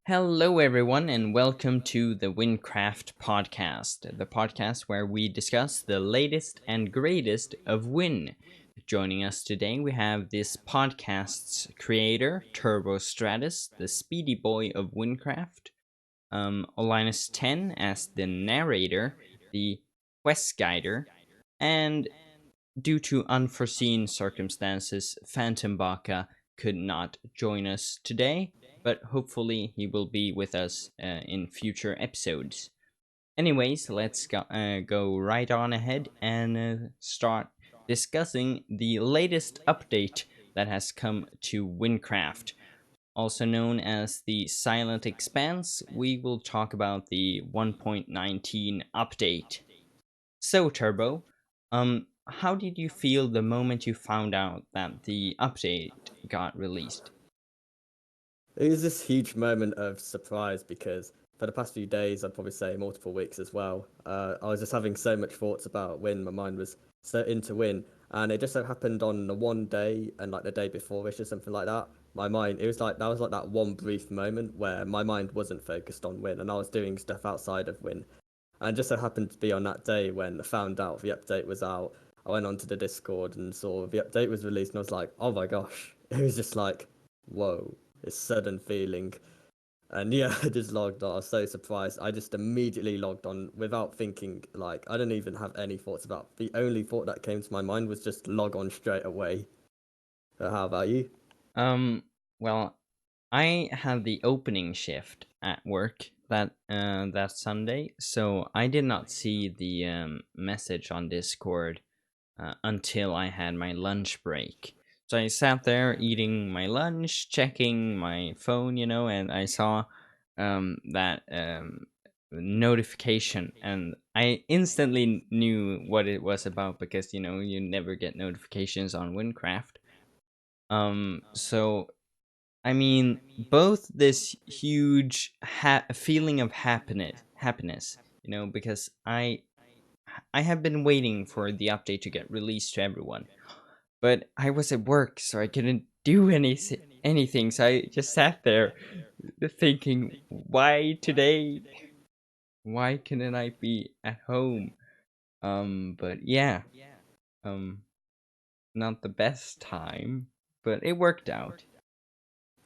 Hello, everyone, and welcome to the Wynncraft podcast, the podcast where we discuss the latest and greatest of Wynn. Joining us today, we have this podcast's creator, TurboStratus, the speedy boy of Wynncraft, Olinus 10 as the narrator, the quest guider, and due to unforeseen circumstances, Phantom Baka could not join us today, but hopefully he will be with us in future episodes. Anyways, let's go right on ahead and start discussing the latest update that has come to Wynncraft. Also known as the Silent Expanse, we will talk about the 1.19 update. So, Turbo, how did you feel the moment you found out that the update got released? It was this huge moment of surprise because for the past few days, I'd probably say multiple weeks as well, I was just having so much thoughts about Win. My mind was so into Win, and it just so happened on the one day and like the day before ish or something like that. My mind, it was like that was like that one brief moment where my mind wasn't focused on Win, and I was doing stuff outside of Win. And just so happened to be on that day when I found out the update was out. I went onto the Discord and saw the update was released, and I was like, oh my gosh! It was just like, whoa, this sudden feeling. And yeah, I just logged on. I was so surprised. I just immediately logged on without thinking. Like, I didn't even have any thoughts about. The only thought that came to my mind was just log on straight away. How about you? Um, well, I had the opening shift at work that Sunday, so I did not see the message on Discord until I had my lunch break. So I sat there eating my lunch, checking my phone, and I saw that notification, and I instantly knew what it was about because you never get notifications on Wynncraft. So I mean, both this huge feeling of happiness, because I have been waiting for the update to get released to everyone, but I was at work, so I couldn't do anything. So I just sat there thinking, why today? Why couldn't I be at home? But yeah, um, not the best time, but it worked out.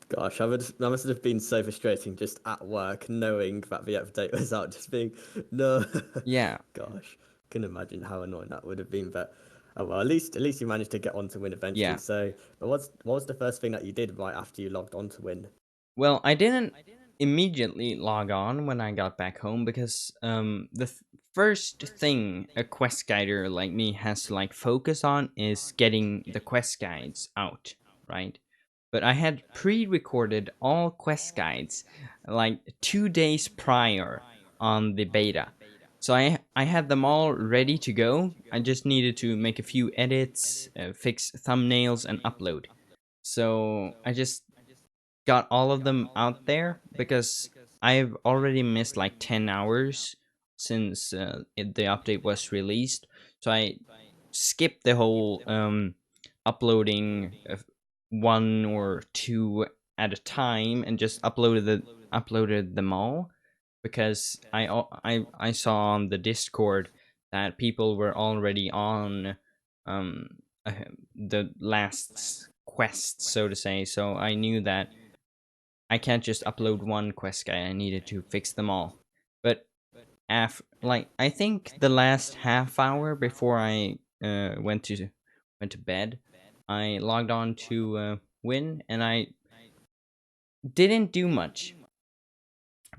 Gosh, that must have been so frustrating just at work, knowing that the update was out, just being no. Yeah, Gosh, can imagine how annoying that would have been. But oh well, at least you managed to get on to Win eventually. yeah. So, but what was the first thing that you did right after you logged on to Win? Well, I didn't immediately log on when I got back home because first thing a quest guider like me has to focus on is getting the quest guides out, right? But I had pre-recorded all quest guides like 2 days prior on the beta. So I had them all ready to go. I just needed to make a few edits, fix thumbnails, and upload. So I just got all of them out there because I've already missed like 10 hours since the update was released. So I skipped the whole uploading one or two at a time and just uploaded them all because I saw on the Discord that people were already on um uh, the last quest, so to say. So I knew that I can't just upload one quest guide. I needed to fix them all. But I think the last half hour before I went to bed, I logged on to Win, and I didn't do much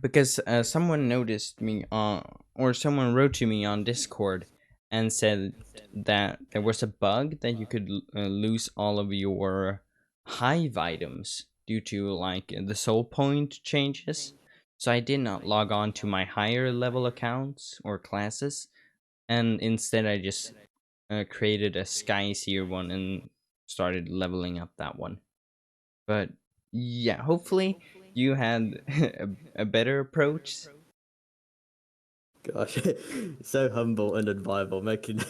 because someone noticed me on, or someone wrote to me on Discord and said that there was a bug that you could lose all of your hive items due to the soul point changes. So I did not log on to my higher level accounts or classes, and instead I just created a sky seer one and started leveling up that one. But yeah, hopefully you had a better approach. Gosh, so humble and admirable, making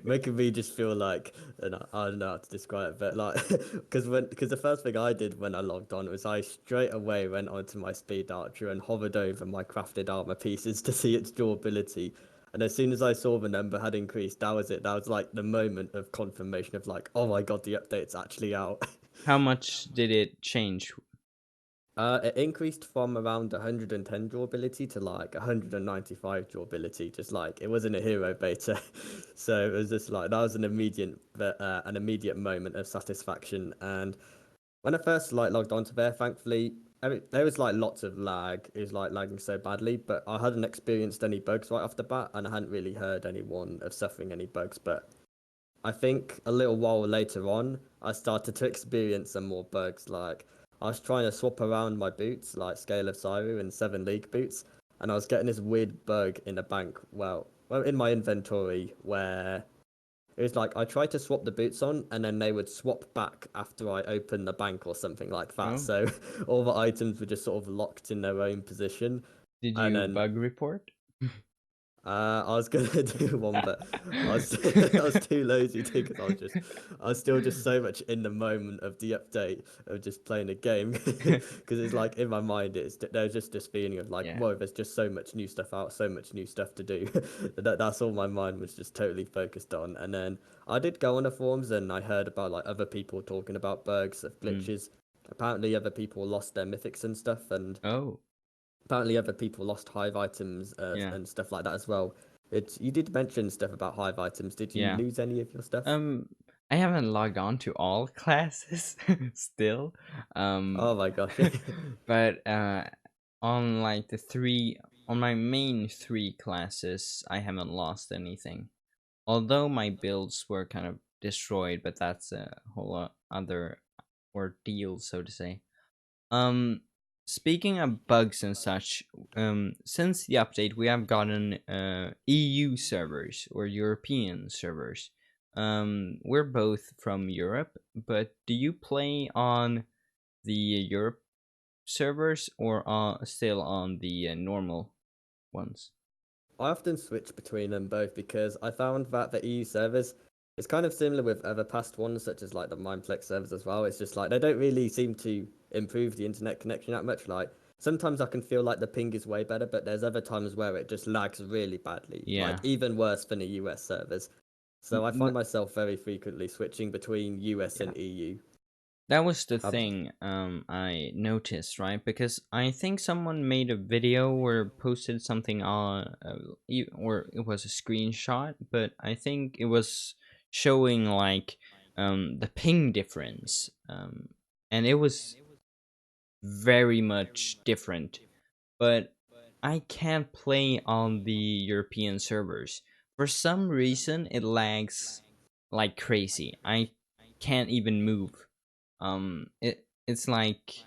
making me just feel like, and I don't know how to describe it, but like, because the first thing I did when I logged on was I straight away went onto my speed archer and hovered over my crafted armor pieces to see its durability, and as soon as I saw the number had increased, that was it. That was like the moment of confirmation of like, oh my god, the update's actually out. How much did it change? It increased from around 110 durability to like 195 durability. Just like it wasn't a hero beta, so it was just like that was an immediate moment of satisfaction. And when I first like logged onto there, thankfully, there was like lots of lag. It was like lagging so badly, but I hadn't experienced any bugs right off the bat, and I hadn't really heard anyone of suffering any bugs. But I think a little while later on, I started to experience some more bugs. Like I was trying to swap around my boots, like Scale of Siru and 7 League boots, and I was getting this weird bug in the bank. Well, in my inventory where it was like I tried to swap the boots on, and then they would swap back after I opened the bank or something like that. Oh, So all the items were just sort of locked in their own position, did and you then bug report? I was gonna do one, but I was I was too lazy to because I was still just so much in the moment of the update of just playing a game because it's like in my mind there's just this feeling of like Yeah. whoa, there's just so much new stuff out, so much new stuff to do. That's all my mind was just totally focused on. And then I did go on the forums and I heard about like other people talking about bugs, of Mm. glitches. Apparently, other people lost their mythics and stuff, and Oh, apparently other people lost hive items yeah. and stuff like that as well. You did mention stuff about hive items. Did you Yeah. lose any of your stuff? Um, I haven't logged on to all classes still. Um, Oh my gosh. but on like on my main three classes, I haven't lost anything. Although my builds were kind of destroyed, but that's a whole other ordeal, so to say. Um, Speaking of bugs and such, since the update, we have gotten EU servers or European servers. We're both from Europe, but do you play on the Europe servers or still on the normal ones? I often switch between them both because I found that the EU servers it's kind of similar with other past ones, such as like the Mineplex servers as well. It's just like they don't really seem to improve the internet connection that much. Like sometimes I can feel like the ping is way better, but there's other times where it just lags really badly, like Yeah. even worse than the US servers. So I find N- myself very frequently switching between US yeah. and EU. That was the Have thing I noticed, right? Because I think someone made a video or posted something on, or it was a screenshot, but I think it was showing like the ping difference, and it was very much different. But I can't play on the European servers. For some reason, it lags like crazy. I can't even move. It's like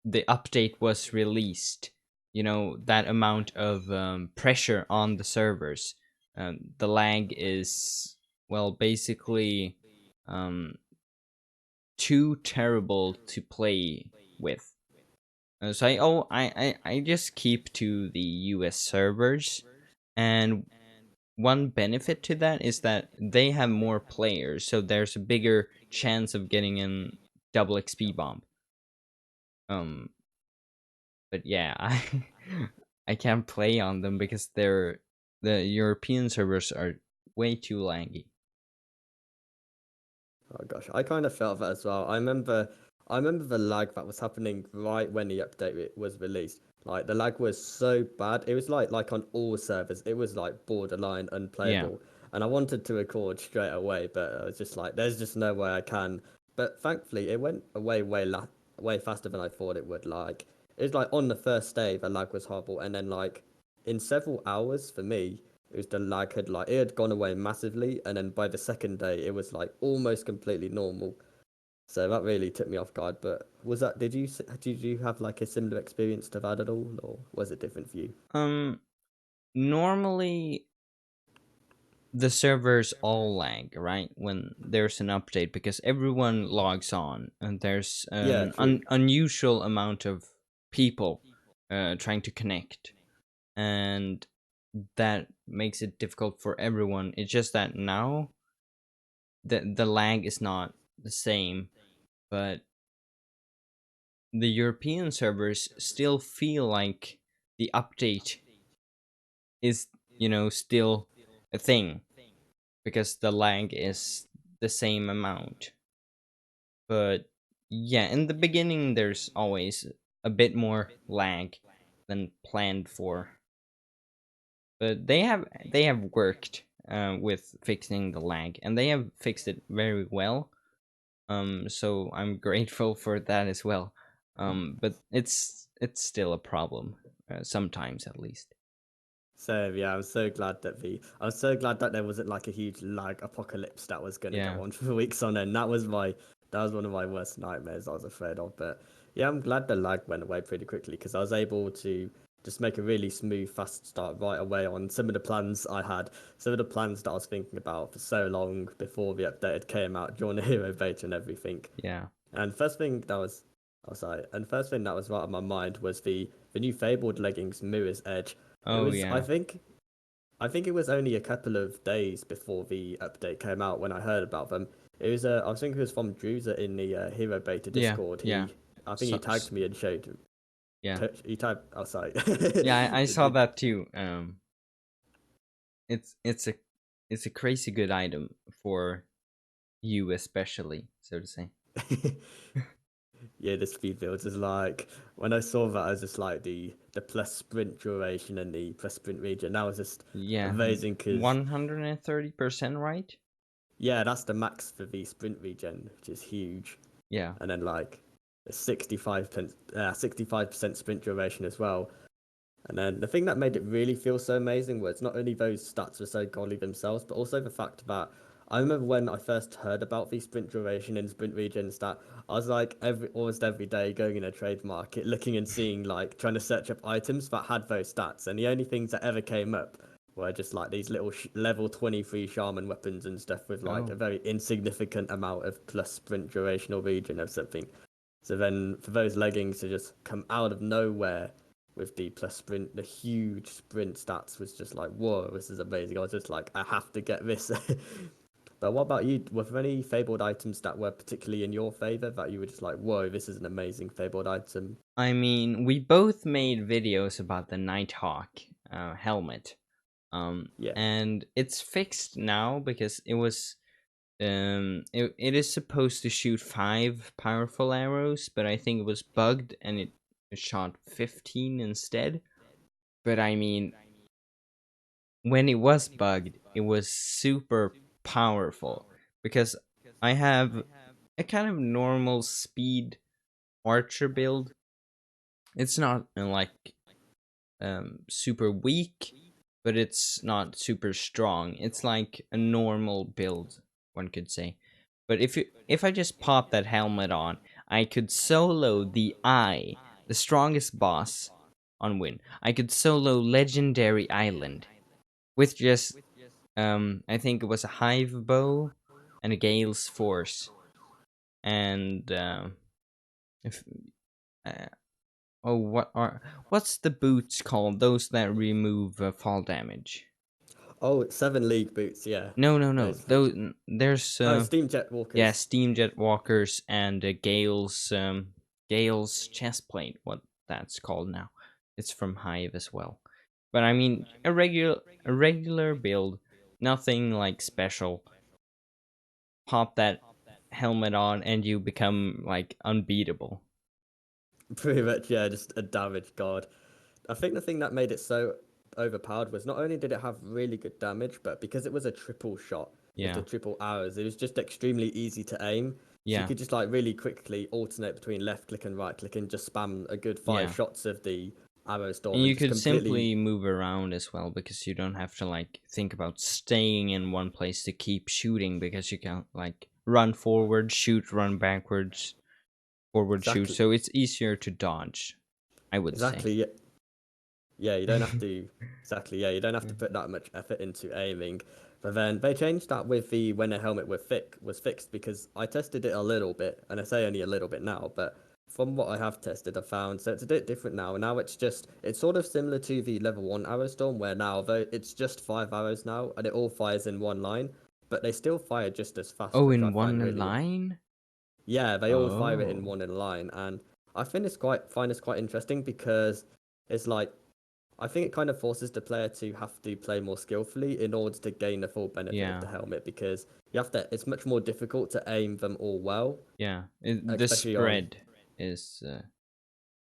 the update was released. You know that amount of pressure on the servers. The lag is well basically um, too terrible to play with. So I just keep to the US servers, and one benefit to that is that they have more players, so there's a bigger chance of getting in double XP bomb. Um, but yeah, I can't play on them because the European servers are way too laggy. Oh gosh, I kind of felt that as well. I remember the lag that was happening right when the update was released. Like the lag was so bad. It was like on all servers. It was like borderline Yeah. unplayable. And I wanted to record straight away, but I was just like, there's just no way I can. But thankfully, it went away way faster than I thought it would. Like it was like on the first day, the lag was horrible, and then like in several hours for me, it was the lag had like it had gone away massively, and then by the second day, it was like almost completely normal. So that really took me off guard. But was that did you have like a similar experience to that at all, or was it different for you? Um. Normally, the servers all lag right when there's an update because everyone logs on and there's Yeah, an true. unusual amount of people trying to connect, and that makes it difficult for everyone. It's just that now the lag is not the same, but the European servers still feel like the update is, still a thing because the lag is the same amount. But yeah, in the beginning, there's always a bit more lag than planned for. But they have worked with fixing the lag, and they have fixed it very well. So I'm grateful for that as well. But it's still a problem, sometimes at least. So yeah, I'm so glad that there wasn't like a huge lag apocalypse that was gonna Yeah, go on for weeks on end. That was one of my worst nightmares I was afraid of. But yeah, I'm glad the lag went away pretty quickly because I was able to just make a really smooth, fast start right away on some of the plans I had, some of the plans that I was thinking about for so long before the update came out during the hero beta and everything. yeah. And first thing that first thing that was right on my mind was the new Fabled leggings Mirror's Edge. It Oh was yeah, I think it was only a couple of days before the update came out when I heard about them. It was I was thinking it was from Druza in the Hero Beta yeah, Discord. yeah. I think he So, tagged me and showed. yeah, He tagged. Oh, sorry. yeah. I saw that too. It's a crazy good item for you, especially, so to say. Yeah, the speed builds is like when I saw that, I was just like the plus sprint duration and the plus sprint region. That was just Yeah, amazing because 130%, right? yeah, that's the max for the sprint regen, which is huge. Yeah. And then like a 65% sprint duration as well. And then the thing that made it really feel so amazing was not only those stats were so godly themselves, but also the fact that I remember when I first heard about the sprint duration and sprint regen stat, I was like almost every day going in a trade market, looking and seeing like trying to search up items that had those stats, and the only things that ever came up were just like these little level 23 shaman weapons and stuff with like a Oh, very insignificant amount of plus sprint duration or regen of something. So then for those leggings to just come out of nowhere with the plus sprint, the huge sprint stats was just like, whoa, this is amazing. I was just like, I have to get this. But what about you? Were there any fabled items that were particularly in your favor that you were just like, whoa, this is an amazing fabled item? I mean, we both made videos about the Nighthawk helmet. Yeah. And it's fixed now because it is supposed to shoot 5 powerful arrows, but I think it was bugged and it shot 15 instead. But I mean, when it was bugged, it was super powerful because I have a kind of normal speed archer build. It's not like super weak, but it's not super strong. It's like a normal build, one could say. But if I just pop that helmet on, I could solo the Eye, the strongest boss on Wynn. I could solo Legendary Island with just I think it was a Hive Bow and a Gale's Force, and if uh, oh, what's the boots called? Those that remove fall damage. Oh, 7 league boots. Yeah. No, no, no. Those boots. Those there's Oh, Steam Jet yeah, Walkers. steam jet walkers and Gale's chest plate. What that's called now. It's from Hive as well. But I mean, a regular build, nothing like special. Pop that helmet on and you become like unbeatable. Pretty much, yeah, just a damage god. I think the thing that made it so overpowered was not only did it have really good damage, but because it was a triple shot with the Yeah, triple arrows, it was just extremely easy to aim. So you yeah, could just like really quickly alternate between left click and right click and just spam a good five yeah. shots of the arrow And storm and you just could completely simply move around as well because you don't have to like think about staying in one place to keep shooting because you can like run forward, shoot, run backwards, forward, shoot. exactly So it's easier to dodge, I would say. exactly yeah, you don't have to exactly. Yeah, you don't have to put that much effort into aiming. But then they changed that with the when the helmet was fixed because I tested it a little bit, and I say only a little bit now. But from what I have tested, I found so it's a bit different now. Now it's sort of similar to the level one arrow storm, where now though it's just 5 arrows now, and it all fires in one line, but they still fire just as fast, Oh, which I in find one really line? yeah, they all fire it in Oh, one in line, and I find this quite interesting because it's like I think it kind of forces the player to have to play more skillfully in order to gain the full benefit of yeah, the helmet because you have to. It's much more difficult to aim them all well, yeah. The especially on spread is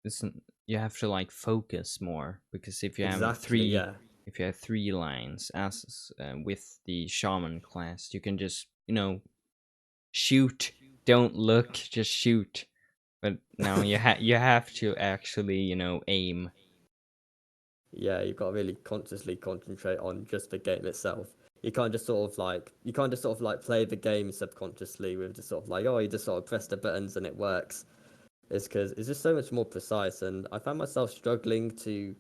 isn't you have to like focus more because exactly yeah. if you have three lines as with the shaman class, you can just shoot, don't look, just shoot. But now you have to actually aim. Yeah, you've got to really consciously concentrate on just the game itself. You can't just sort of like play the game subconsciously with just sort of like, oh, you just sort of press the buttons and it works. It's because it's just so much more precise, and I found myself struggling to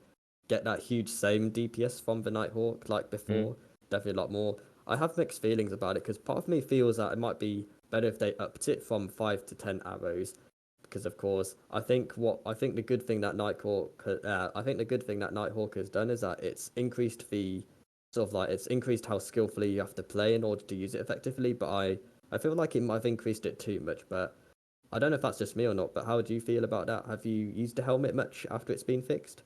get that huge same DPS from the Nighthawk like Mm. before. Definitely a lot more. I have mixed feelings about it because part of me feels that it might be better if they upped it from 5 to 10 arrows, because of course I think the good thing that Nighthawk has done is that it's increased the sort of like it's increased how skillfully you have to play in order to use it effectively. But I feel like it might have increased it too much. But I don't know if that's just me or not. But how do you feel about that? Have you used the helmet much after it's been fixed?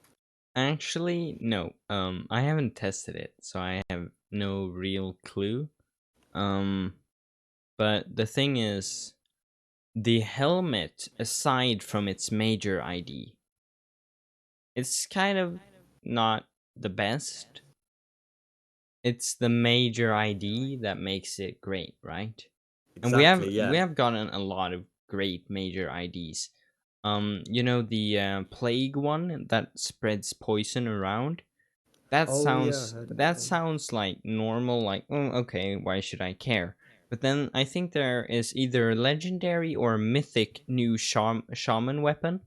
Actually, no. I haven't tested it, so I have no real clue. Um, but the thing is, the helmet, aside from its major ID, it's kind of not the best. It's the major ID that makes it great, right? And Exactly. we Yeah. have gotten a lot of great major IDs. The plague one that spreads poison around. Oh yeah, I heard of that That one. sounds like normal, like, oh, okay, why should I care? But then I think there is either a legendary or mythic new shaman weapon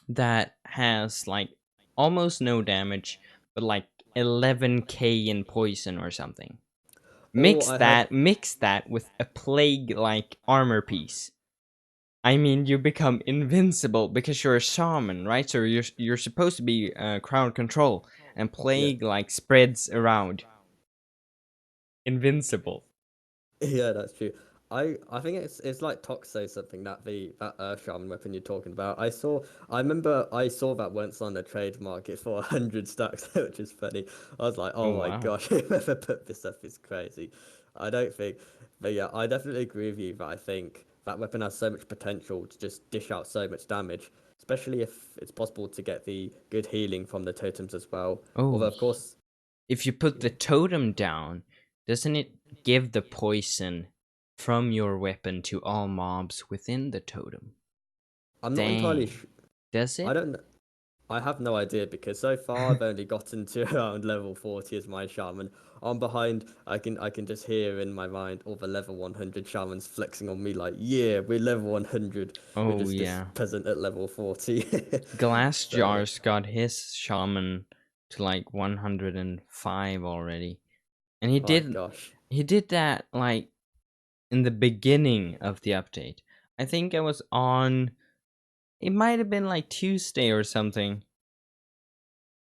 that has like almost no damage, but like 11k in poison or something. Oh, I heard. Mix that with a plague like armor piece. I mean, you become invincible because you're a shaman, right? So you're supposed to be crowd control, and Yeah. plague like spreads around. Invincible. Yeah, that's true. I think it's like Toxo something that the that Earth Shaman weapon you're talking about. I remember I saw that once on the trade market for 100 stacks, which is funny. I was like, Oh oh my wow. gosh, whoever put this up is crazy. I don't think, but yeah, I definitely agree with you that I think that weapon has so much potential to just dish out so much damage, especially if it's possible to get the good healing from the totems as well. Oh, Although of course, if you put the yeah, totem down, doesn't it give the poison from your weapon to all mobs within the totem? I'm not entirely. Dang. Does I it? don't. I have no idea because so far I've only gotten to around level 40 as my shaman. I'm behind. I can just hear in my mind all the level 100 shamans flexing on me like, yeah, we're level 100. We're Oh just this yeah. peasant at level 40. Glass So, Jars got his shaman to like 105 already. And my gosh. he did that like in the beginning of the update. I think I was on it might have been like Tuesday or something.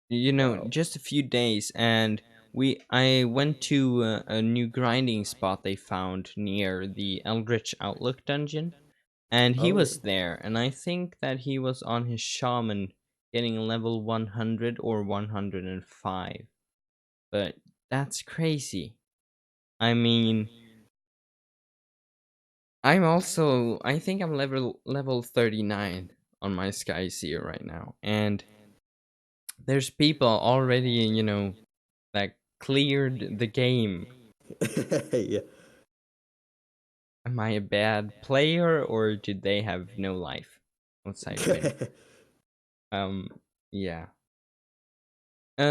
Wow. Just a few days, and we I went to a new grinding spot they found near the Eldritch Outlook dungeon, and he Oh, was there, and I think that he was on his shaman getting level 100 or 105. But that's crazy. I mean, I think I'm level 39 on my Sky Seer right now, and there's people already, that cleared the game. yeah. Am I a bad player or did they have no life once I win? Um, yeah.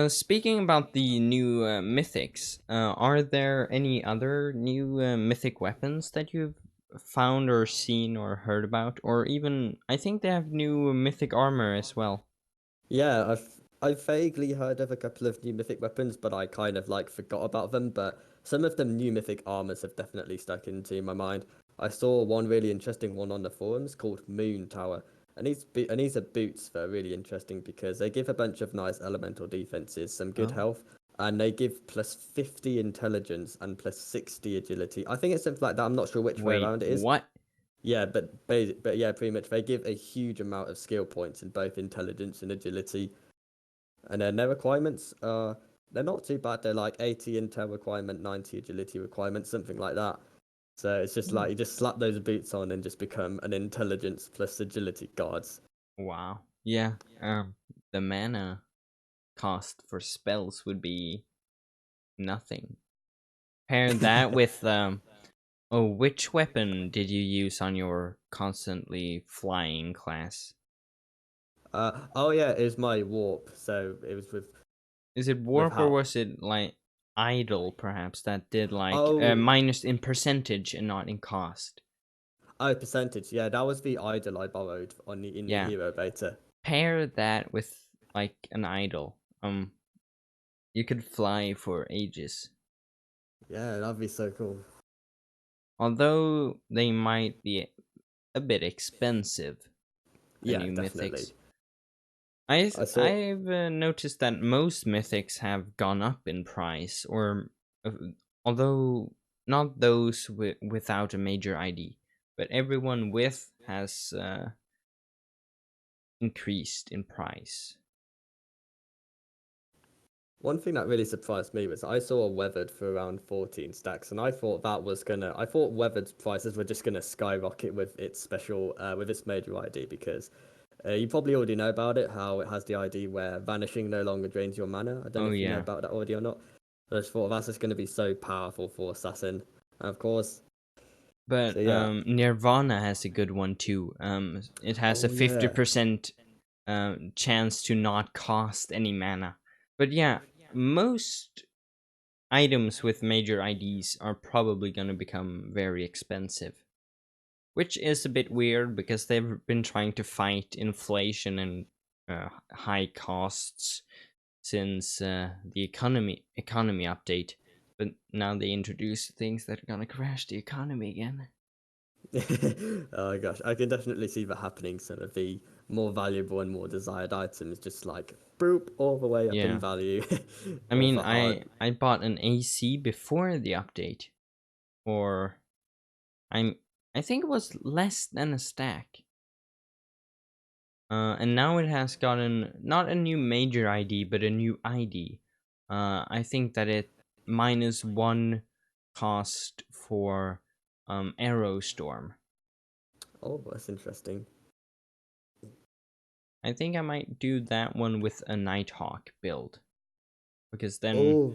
Speaking about the new mythics, are there any other new mythic weapons that you've found or seen or heard about? Or even, I think they have new mythic armor as well. Yeah, I've vaguely heard of a couple of new mythic weapons, but I kind of like forgot about them. But some of the new mythic armors have definitely stuck into my mind. I saw one really interesting one on the forums called Moon Tower, and these are boots that are really interesting because they give a bunch of nice elemental defenses, some good Oh, health, and they give plus 50 intelligence and plus 60 agility. I think it's something like that. I'm not sure which way wait, around it is. what? Yeah, but yeah, pretty much they give a huge amount of skill points in both intelligence and agility, and then their requirements are they're not too bad. They're like 80 intel requirement, 90 agility requirement, something like that. So it's just Hmm. like you just slap those boots on and just become an intelligence plus agility guards. Wow. Yeah. The mana cost for spells would be nothing. Pair that with oh, which weapon did you use on your constantly flying class? Oh yeah, it was my warp. So it was Is it with warp or how. was it like idle perhaps that did like Oh, minus in percentage and not in cost? oh, percentage. Yeah, that was the idol I borrowed on the Yeah. hero beta. Pair that with like an idol. You could fly for ages. Yeah, that'd be so cool. Although they might be a bit expensive, the Yeah, new mythics. definitely. I saw. I've noticed that most mythics have gone up in price, or uh, although not those without a major ID, but everyone with has increased in price. One thing that really surprised me was I saw a weathered for around 14 stacks, and I thought that was gonna. I thought weathered prices were just gonna skyrocket with its major ID because you probably already know about it, how it has the ID where vanishing no longer drains your mana. I don't know Oh if you know yeah, about that already or not. But I just thought that's just gonna be so powerful for assassin, and of course, so but yeah. Nirvana has a good one too. It has a Oh yeah. 50% chance to not cost any mana. But yeah, most items with major IDs are probably going to become very expensive, which is a bit weird because they've been trying to fight inflation and high costs since the economy update. But now they introduce things that are gonna crash the economy again. Oh gosh, I can definitely see that happening. Some of the more valuable and more desired items just like boop all the way up in Yeah, value, I or mean, for hard. I bought an AC before the update, or I'm I think it was less than a stack. And now it has gotten not a new major ID, but a new ID. I think that it minus one cost for Arrow Storm. Oh, that's interesting. I think I might do that one with a Nighthawk build because then Oh,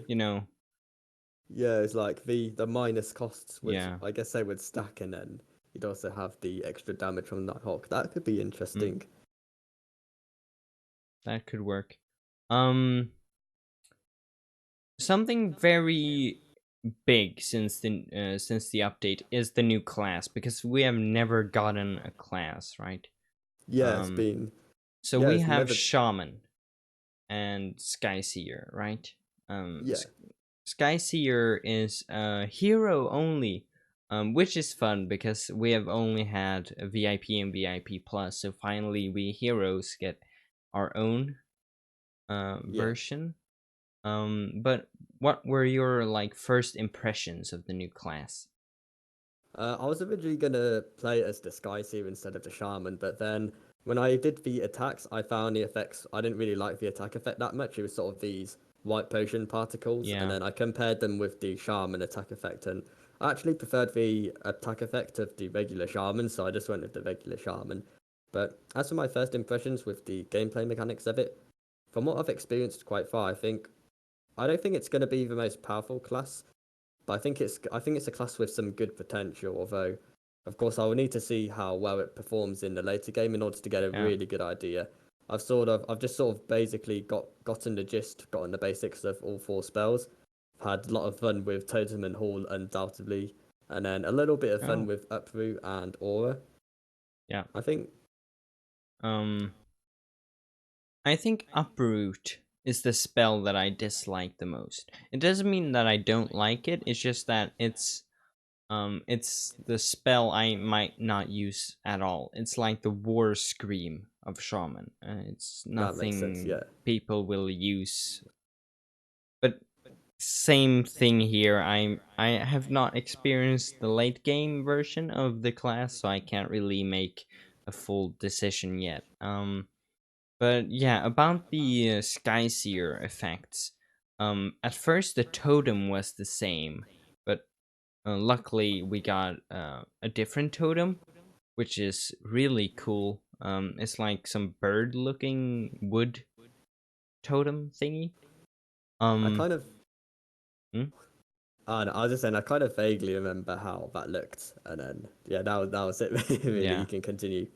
yeah, it's like the minus costs would, yeah, I guess they would stack, and then you'd also have the extra damage from that hawk. That could be mm, interesting. that could work. Um, Something very big since the update is the new class because we have never gotten a class, right? Yeah, Um, so yeah, we it's have never. Shaman and Skyseer, right? Um, Yeah, Skyseer is hero only, which is fun because we have only had a VIP and VIP plus. So finally, we heroes get our own yeah. version. But what were your like first impressions of the new class? I was originally gonna play it as the Sky Seer instead of the Shaman, but then when I did the attacks, I found the effects. I didn't really like the attack effect that much. It was sort of these white potion particles, and Yeah. then I compared them with the Shaman attack effect, and I actually preferred the attack effect of the regular Shaman, so I just went with the regular Shaman. But as for my first impressions with the gameplay mechanics of it, from what I've experienced quite far, I don't think it's going to be the most powerful class, but I think it's a class with some good potential. Although, of course, I will need to see how well it performs in the later game in order to get a Yeah. really good idea. I've just sort of basically gotten the gist, gotten the basics of all four spells. I've had a lot of fun with Totem and Hall, undoubtedly, and then a little bit of fun Oh. with Uproot and Aura. Yeah. I think, Um. I think Uproot is the spell that I dislike the most. It doesn't mean that I don't like it. It's just that it's It's the spell I might not use at all. It's like the war scream of shaman. It's That makes sense. nothing Yeah. people will use. But same thing here. I have not experienced the late game version of the class, so I can't really make a full decision yet. But yeah, about the Sky Seer effects. At first the totem was the same, but luckily we got a different totem, which is really cool. It's like some bird-looking wood totem thingy. I Um, kind of. hmm? No, I was just saying, I kind of vaguely remember how that looked, and then yeah, that was it. Really, you Yeah. can continue.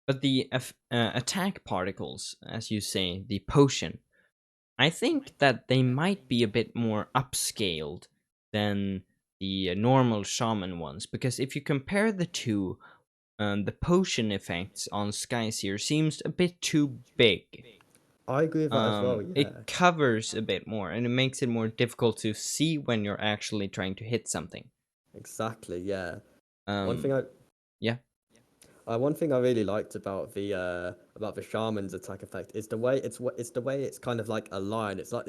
But the attack particles, as you say, the potion, I think that they might be a bit more upscaled than the normal shaman ones, because if you compare the two, the potion effects on Skyseer seems a bit too big. I agree with that as well. Yeah, It covers a bit more, and it makes it more difficult to see when you're actually trying to hit something. exactly. Yeah. One thing Um, I yeah, One thing I really liked about the shaman's attack effect is the way it's the way it's kind of like a line. It's like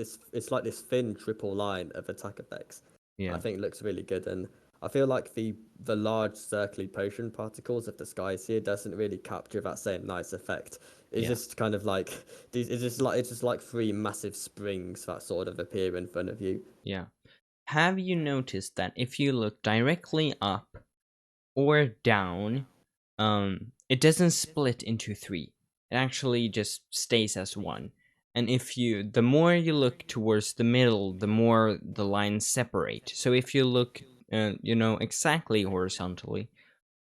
this thin triple line of attack effects. I yeah, think it looks really good, and I feel like the large circly potion particles of the skies here doesn't really capture that same nice effect. It's yeah, just kind of like these. It's just like three massive springs that sort of appear in front of you. yeah. Have you noticed that if you look directly up or down, it doesn't split into three. It actually just stays as one. And the more you look towards the middle, the more the lines separate. So if you look, exactly horizontally,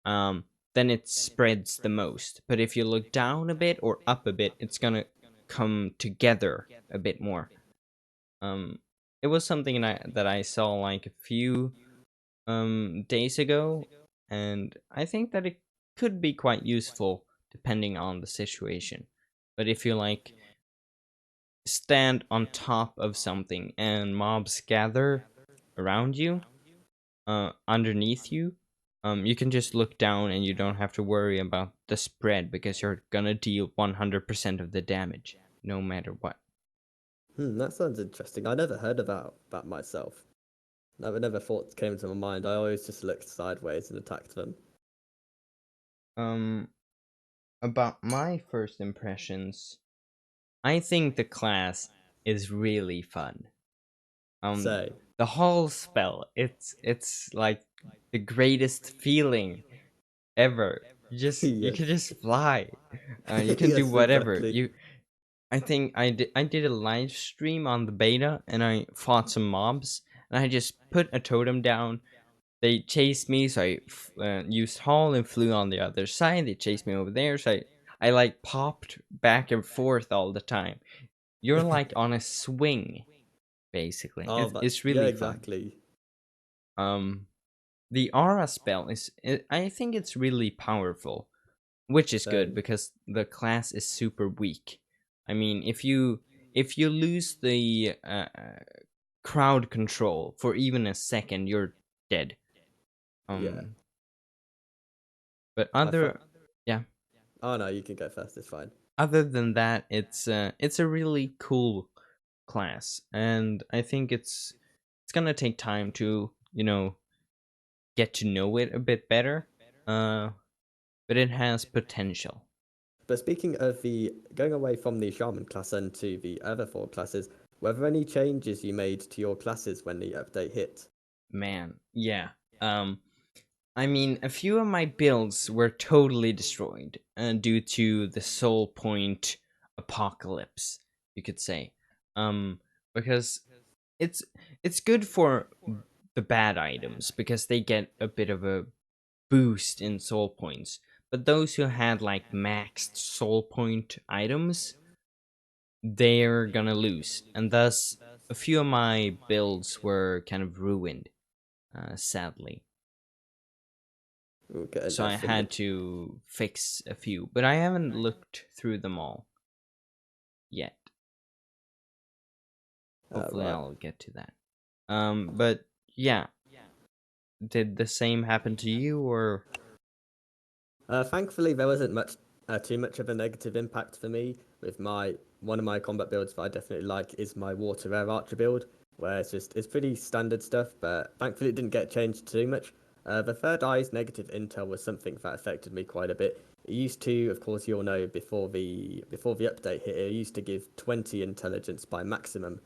um, then it spreads the most. But if you look down a bit or up a bit, it's gonna come together a bit more. Um, it was something that I saw like a few days ago, and I think that it could be quite useful depending on the situation. But if you like stand on top of something and mobs gather around you, underneath you, you can just look down and you don't have to worry about the spread because you're gonna deal 100% of the damage no matter what. That sounds interesting. I never heard about that myself. Never thought came to my mind. I always just looked sideways and attacked them. Um, about my first impressions, I think the class is really fun. Um, Say, the whole spell, it's like the greatest feeling ever. You can yes, just fly. You can do yes, whatever. exactly. I think I did a live stream on the beta and I fought some mobs and I just put a totem down. They chased me, so I used haul and flew on the other side. They chased me over there, so I like popped back and forth all the time. You're like on a swing, basically. Oh, but It's yeah, really fun. exactly. Um, the aura spell I think it's really powerful, which is good Same. because the class is super weak. I mean, if you lose the crowd control for even a second, you're dead. Yeah, Um, but I thought. yeah, Oh no, you can go first. It's fine. other than that, it's a really cool class, and I think it's gonna take time to get to know it a bit better. Uh, but it has potential. But speaking of the going away from the shaman class and to the other four classes, were there any changes you made to your classes when the update hit? Man, yeah. Um, I mean, a few of my builds were totally destroyed due to the soul point apocalypse, you could say. Um, because it's it's good for the bad items because they get a bit of a boost in soul points. But those who had like maxed soul point items, they're gonna lose, and thus a few of my builds were kind of ruined, sadly. Okay, So I interesting. had to fix a few, but I haven't looked through them all yet. Hopefully, Right. I'll get to that. But yeah, did the same happen to you, or? Thankfully, there wasn't too much of a negative impact for me with my one of my combat builds that I definitely like is my water air archer build, where it's pretty standard stuff, but thankfully it didn't get changed too much. The third eye's negative intel was something that affected me quite a bit. It used to, of course, you'll know before the update hit, it used to give 20 intelligence by maximum.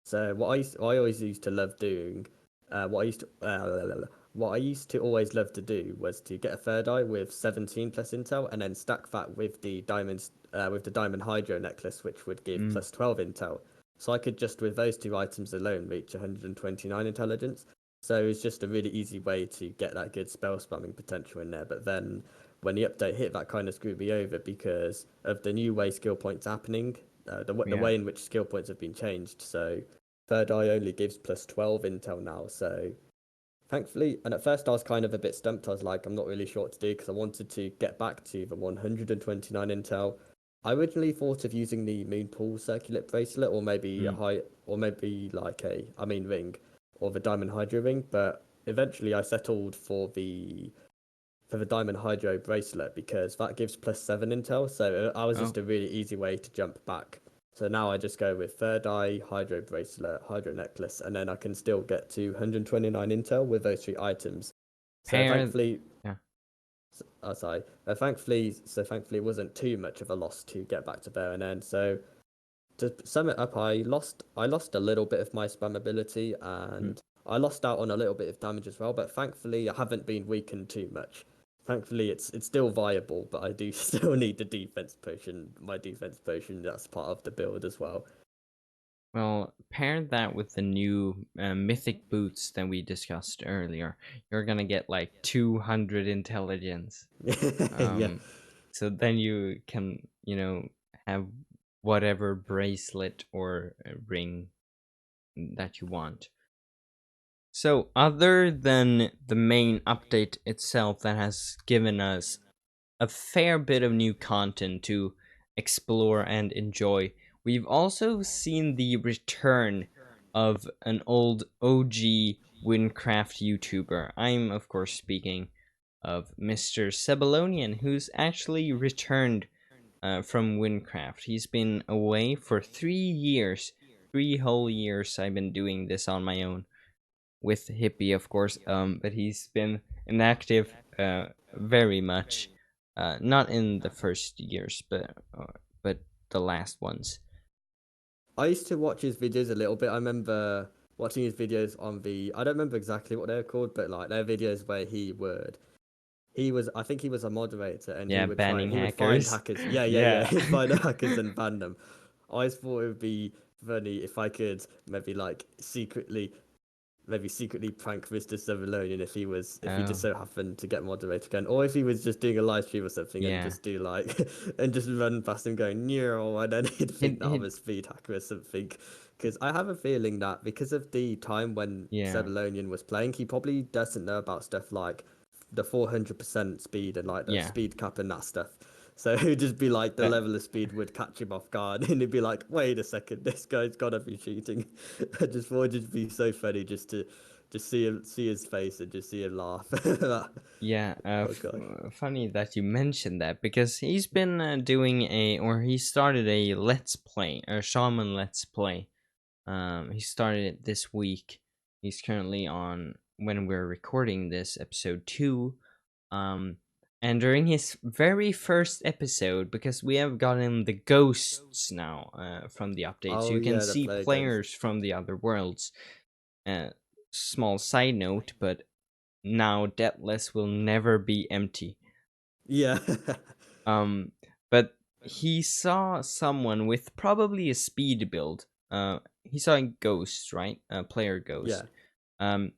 So I always used to love doing, what I used to always love to do was to get a third eye with 17 plus intel, and then stack that with the diamond hydro necklace, which would give Mm, plus 12 intel. So I could just with those two items alone reach 129 intelligence. So it's just a really easy way to get that good spell spamming potential in there. But then when the update hit, that kind of screwed me over because of the new way skill points happening, the yeah. way in which skill points have been changed. So third eye only gives plus 12 intel now. So thankfully, and at first I was kind of a bit stumped. I was like, I'm not really sure what to do because I wanted to get back to the 129 intel. I originally thought of using the Moonpool Circular Bracelet, or maybe Mm. or maybe like ring, or the Diamond Hydro ring. But eventually, I settled for the Diamond Hydro bracelet because that gives plus 7 intel. So I was Oh, just a really easy way to jump back. So now I just go with third eye, Hydro bracelet, Hydro necklace, and then I can still get to 129 intel with those three items. So parent. thankfully, Yeah. sorry, thankfully it wasn't too much of a loss to get back to there and then. So to sum it up, I lost a little bit of my spam ability Mm. and I lost out on a little bit of damage as well. But thankfully, I haven't been weakened too much. Thankfully, it's still viable, but I do still need the defense potion. My defense potion that's part of the build as well. Well, pair that with the new mythic boots that we discussed earlier. You're gonna get like 200 intelligence. Yeah. Um, so then you can, have whatever bracelet or ring that you want. So, other than the main update itself that has given us a fair bit of new content to explore and enjoy, we've also seen the return of an old OG Wynncraft YouTuber. I'm, of course, speaking of Mr. Sebelonian, who's actually returned from Wynncraft. He's been away for 3 years. 3 whole years I've been doing this on my own with Hippie, of course. But he's been inactive very much. Not in the first years, but the last ones. I used to watch his videos a little bit. I remember watching his videos on I don't remember exactly what they're called, but like they're videos where I think he was a moderator and Yeah, banning he would find hackers. hackers. Yeah, yeah, yeah. Yeah. He'd find hackers and ban them. I always thought it would be funny if I could maybe secretly prank Mr. Severlonian if he just Oh, so happened to get moderator again, or if he was just doing a live stream or something and yeah. just do like and just run past him going no, and then he'd think It, that I'm it, a speed hacker or something. Because I have a feeling that because of the time when yeah, Severlonian was playing, he probably doesn't know about stuff like the 400% speed and like the yeah. speed cap and that stuff. So it would just be like the That, level of speed would catch him off guard, and he'd be like, "Wait a second, this guy's gotta be cheating." I just thought it'd just be so funny just see his face, and just see him laugh. yeah. Oh gosh. Funny that you mentioned that because he's been he started a Let's Play, a Shaman Let's Play. He started it this week. He's currently on, when we're recording this, episode 2. Um, and during his very first episode, because we have gotten the ghosts now from the update, so Oh you can yeah, the see player ghost. players from the other worlds. Uh, Small side note, but now Deathless will never be empty. Yeah. Um, but he saw someone with probably a speed build. He saw a ghost, right? A player Yeah. ghost. Um,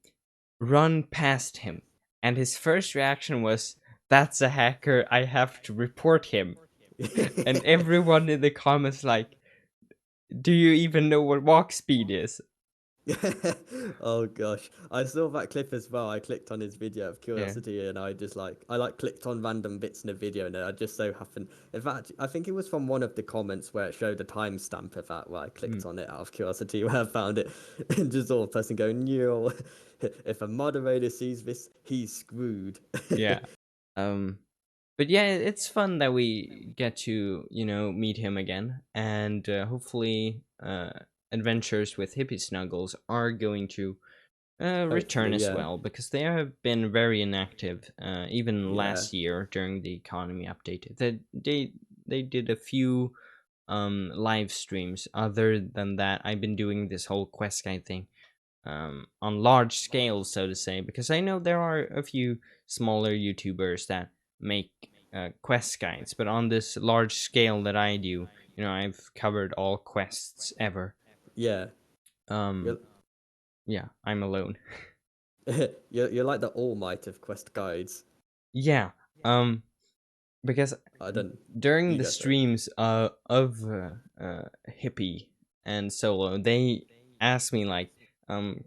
run past him, and his first reaction was, "That's a hacker. I have to report him." And everyone in the comments like, "Do you even know what walk speed is?" Oh gosh, I saw that clip as well. I clicked on his video of Yeah. curiosity, and I just like I like clicked on random bits in a video, and I just so happened. In fact, I think it was from one of the comments where it showed a timestamp of that, where I Mm. clicked on it out of curiosity, where I found it, and just saw a person going, "Yo, if a moderator sees this, he's screwed." Yeah. Um, but yeah, it's fun that we get to, meet him again, and hopefully, adventures with Hippie Snuggles are going to return Hopefully, as yeah, well, because they have been very inactive, even yeah, last year during the economy update. They did a few live streams. Other than that, I've been doing this whole quest guide thing on large scale, so to say, because I know there are a few smaller YouTubers that make quest guides, but on this large scale that I do, I've covered all quests ever. yeah. Um, You're yeah, I'm alone. you're like the All Might of quest guides. Yeah, because I don't. during You the go, sorry. streams of Hippie and Solo, they asked me like, um,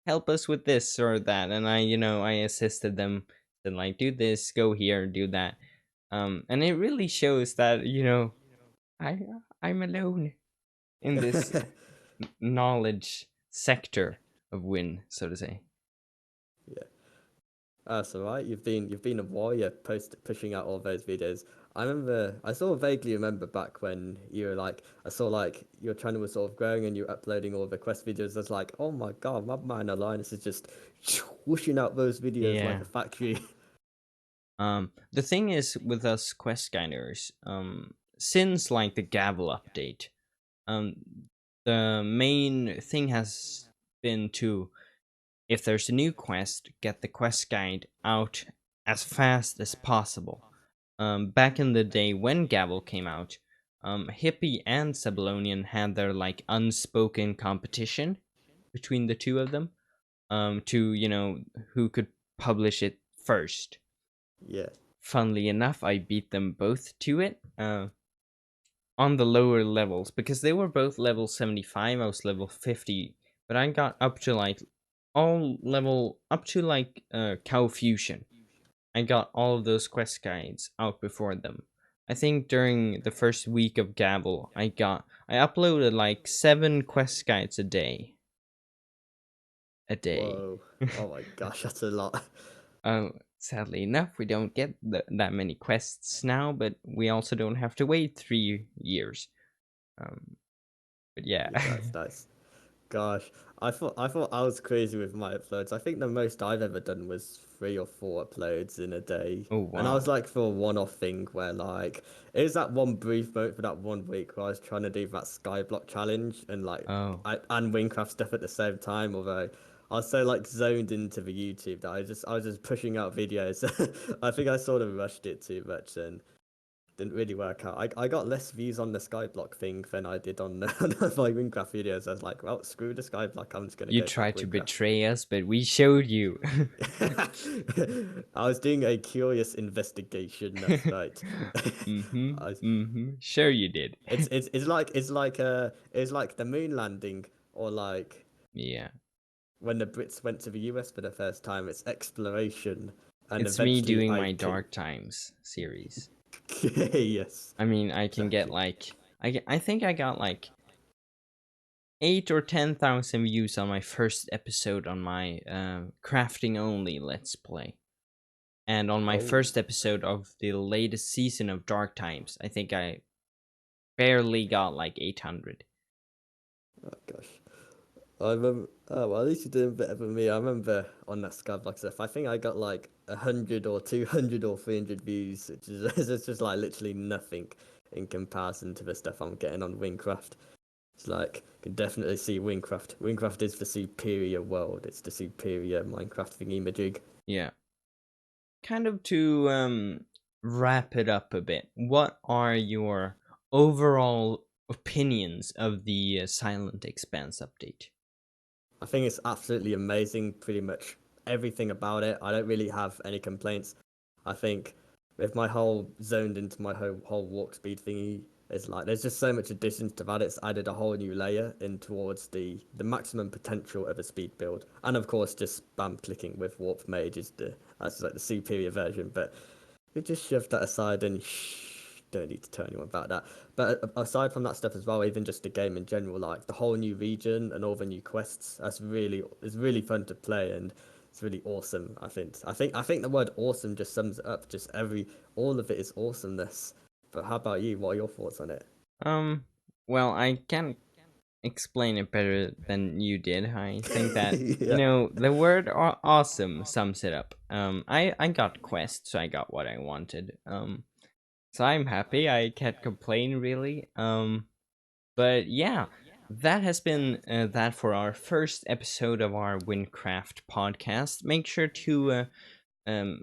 help us with this or that, and I assisted them, and like, do this, go here, do that, and it really shows that I I'm alone in this knowledge sector of Wynn, so to say. Yeah. That's all right. You've been a warrior pushing out all those videos. I sort of vaguely remember back when you were like I saw like your channel was sort of growing and you were uploading all the quest videos. I was like, oh my god, my man Alliance is just whooshing out those videos like Yeah. a factory. The thing is with us quest guiders, since like the Gavel update, um, the main thing has been to, if there's a new quest, get the quest guide out as fast as possible. Back in the day when Gavel came out, Hippie and Sebulonian had their like unspoken competition between the two of them, to who could publish it first. Yeah. Funnily enough, I beat them both to it. On the lower levels, because they were both level 75. I was level 50, but I got up to like all level up to like Cow Fusion. I got all of those quest guides out before them. I think during the first week of Gavel, I uploaded like 7 quest guides a day. Whoa. Oh my gosh, that's a lot. Sadly enough, we don't get that many quests now, but we also don't have to wait 3 years. Um, but yeah. Yeah, that's nice. Gosh, I thought I was crazy with my uploads. I think the most I've ever done was 3 or 4 uploads in a day. Oh And I was wow. like for a one-off thing where like it was that one brief moment for that one week where I was trying to do that skyblock challenge and like Oh, and Wynncraft stuff at the same time, although I was so like zoned into the YouTube that I was just pushing out videos. I think I sort of rushed it too much and didn't really work out. I got less views on the skyblock thing than I did on, on my Wynncraft videos. I was like, well, screw the skyblock. I'm just gonna you go back tried to Wynncraft. betray us, but we showed you. I was doing a curious investigation. That's right. Mm-hmm. I was, Mm-hmm. Sure you did. it's like the moon landing or like Yeah. when the Brits went to the US for the first time. It's exploration, and It's me eventually doing I my picked. Dark Times series. Yes, I mean, I can get exactly. like I think I got like 8 or 10,000 views on my first episode on my crafting only Let's Play. And on my Oh, first episode of the latest season of Dark Times, I think I barely got like 800. oh gosh. I remember. Oh well, at least you did a bit better than me. I remember on that Skyblock stuff. I think I got like 100 or 200 or 300 views, which is it's just like literally nothing in comparison to the stuff I'm getting on Wynncraft. It's like you can definitely see Wynncraft. Wynncraft is the superior world. It's the superior Minecraft thingy-majig. Yeah. Kind of to wrap it up a bit, what are your overall opinions of the Silent Expanse update? I think it's absolutely amazing. Pretty much everything about it. I don't really have any complaints. I think with my whole zoned into my whole walk speed thingy. It's like there's just so much additions to that. It's added a whole new layer in towards the maximum potential of a speed build, and of course, just spam clicking with Warp Mage is the that's like the superior version. But we just shove that aside and don't need to tell anyone about that. But aside from that stuff as well, even just the game in general, like the whole new region and all the new quests, that's really it's really fun to play and it's really awesome. I think the word awesome just sums it up. Just all of it is awesomeness. But how about you? What are your thoughts on it? Um, well, I can't explain it better than you did. I think that Yeah. the word awesome sums it up. I got quest, so I got what I wanted. So I'm happy. I can't complain really. But yeah, that has been that for our first episode of our Wynncraft podcast. Make sure to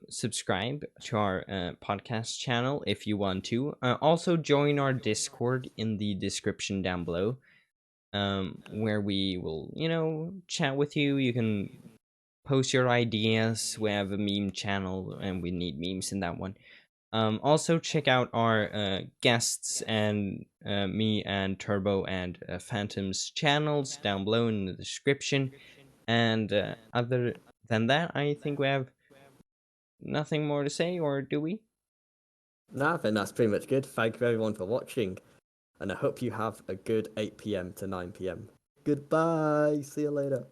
subscribe to our podcast channel if you want to. Also, join our Discord in the description down below, where we will, chat with you. You can post your ideas. We have a meme channel, and we need memes in that one. Also, check out our guests and me and Turbo and Phantom's channels down below in the description. And other than that, I think we have nothing more to say, or do we? No, I think that's pretty much good. Thank you everyone for watching, and I hope you have a good 8 p.m. to 9 p.m. Goodbye. See you later.